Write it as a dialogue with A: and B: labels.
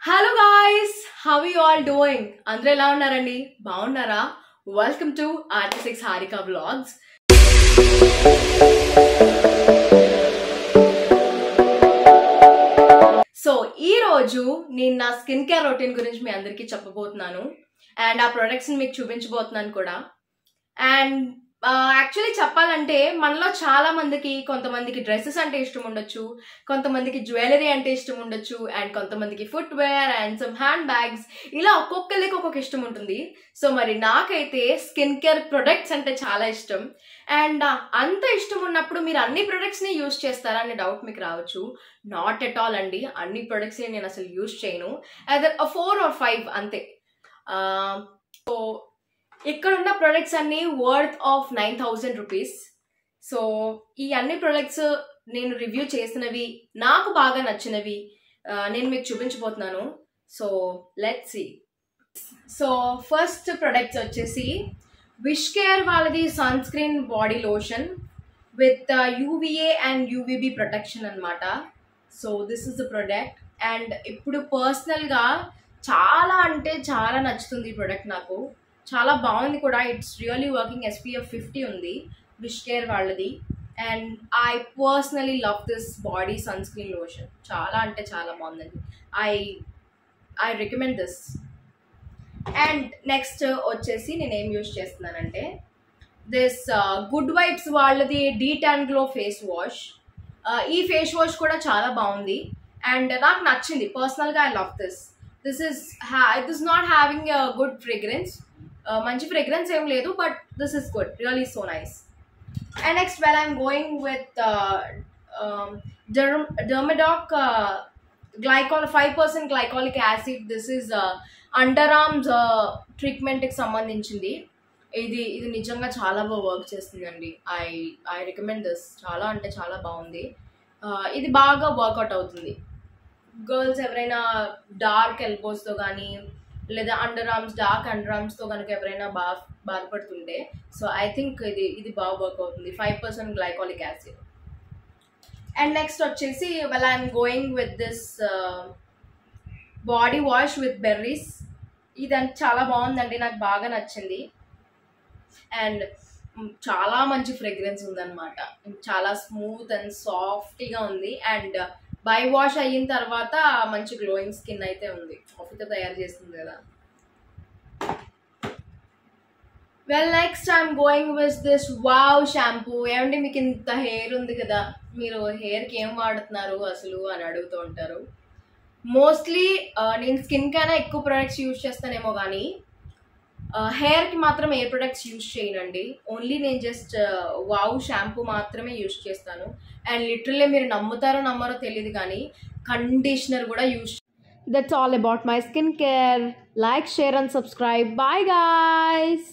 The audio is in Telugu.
A: Hello guys, how are you all doing? Andre ఎలా ఉన్నారండి? బాగున్నారా? Welcome to RT6 Harika Vlogs. So ఈ రోజు నేను నా స్కిన్ కేర్ రొటీన్ గురించి మీ అందరికీ చెప్పబోతున్నాను అండ్ ఆ ప్రొడక్ట్స్ ని మీకు చూపించబోతున్నాను కూడా. అండ్ యాక్చువల్లీ చెప్పాలంటే మనలో చాలా మందికి కొంతమందికి డ్రెస్సెస్ అంటే ఇష్టం ఉండొచ్చు, కొంతమందికి జ్యువెలరీ అంటే ఇష్టం ఉండొచ్చు, అండ్ కొంతమందికి footwear and some handbags, ఇలా ఒక్కొక్కరికి ఒక్కొక్క ఇష్టం ఉంటుంది. సో మరి నాకైతే స్కిన్ కేర్ ప్రొడక్ట్స్ అంటే చాలా ఇష్టం. అండ్ అంత ఇష్టం ఉన్నప్పుడు మీరు అన్ని ప్రొడక్ట్స్ని యూజ్ చేస్తారా అనే డౌట్ మీకు రావచ్చు. నాట్ ఎట్ ఆల్ అండి, అన్ని ప్రొడక్ట్స్ని నేను అసలు యూజ్ చేయను. అదర్ 4 or 5 అంతే. సో ఇక్కడ ఉన్న ప్రొడక్ట్స్ అన్ని వర్త్ ఆఫ్ 9,000 రూపీస్. సో ఈ అన్ని ప్రొడక్ట్స్ నేను రివ్యూ చేసినవి, నాకు బాగా నచ్చినవి నేను మీకు చూపించబోతున్నాను. So let's see. So first products వచ్చేసి విష్ కేర్ వాళ్ళది sun screen body lotion with UVA and UVB protection అనమాట. So this is the product. And ఇప్పుడు పర్సనల్గా చాలా అంటే చాలా నచ్చుతుంది ఈ ప్రొడక్ట్, నాకు చాలా బాగుంది కూడా. It's really working. SPF 50 ఉంది విష్ కేర్ వాళ్ళది. And I personally love this body sunscreen lotion. చాలా అంటే చాలా బాగుందండి. I recommend this. And next వచ్చేసి నేను ఏం యూజ్ చేస్తున్నానంటే దిస్ గుడ్ వైబ్స్ వాళ్ళది డీటాన్ గ్లో ఫేస్ వాష్. ఈ ఫేస్ వాష్ కూడా చాలా బాగుంది అండ్ నాకు నచ్చింది పర్సనల్గా. I love this. This is not having a good fragrance, మంచి ఫ్రేగ్రెన్స్ ఏం లేదు, but this is good, really so nice. And next well I'm going with Dermadoc 5% glycolic acid. This is under arms ట్రీట్మెంట్కి సంబంధించింది. ఇది నిజంగా చాలా బాగా వర్క్ చేస్తుందండి. I recommend this. చాలా అంటే చాలా బాగుంది. ఇది బాగా వర్కౌట్ అవుతుంది. గర్ల్స్ ఎవరైనా డార్క్ ఎల్బోస్తో కానీ లేదా డార్క్ అండర్ ఆర్మ్స్తో కనుక ఎవరైనా బాధపడుతుంటే, సో ఐ థింక్ ఇది బాగా వర్క్ అవుతుంది. 5% గ్లైకాలిక్ యాసిడ్. అండ్ నెక్స్ట్ వచ్చేసి well I'm going with this body wash with berries. ఇది చాలా బాగుందండి, నాకు బాగా నచ్చింది. అండ్ చాలా మంచి ఫ్రేగ్రెన్స్ ఉందన్నమాట. చాలా స్మూత్ అండ్ సాఫ్ట్గా ఉంది. అండ్ బై వాష్ అయిన తర్వాత మంచి గ్లోయింగ్ స్కిన్ అయితే ఉంది. కాఫీతో తయారు చేస్తుంది కదా. Well next I'm going with this wow shampoo. ఏమంటే మీకు ఇంత హెయిర్ ఉంది కదా, మీరు హెయిర్కి ఏం వాడుతున్నారు అసలు అని అడుగుతూ ఉంటారు. మోస్ట్లీ నేను స్కిన్ కైనా ఎక్కువ ప్రొడక్ట్స్ యూజ్ చేస్తానేమో కానీ హెయిర్కి మాత్రం ఏ ప్రొడక్ట్స్ యూజ్ చేయనండి. ఓన్లీ నేను జస్ట్ వావ్ షాంపూ మాత్రమే యూజ్ చేస్తాను. అండ్ లిటరల్లీ మీరు నమ్ముతారో నమ్మరో తెలియదు కానీ కండిషనర్ కూడా use. That's all about my skincare. Like, share and subscribe. Bye guys.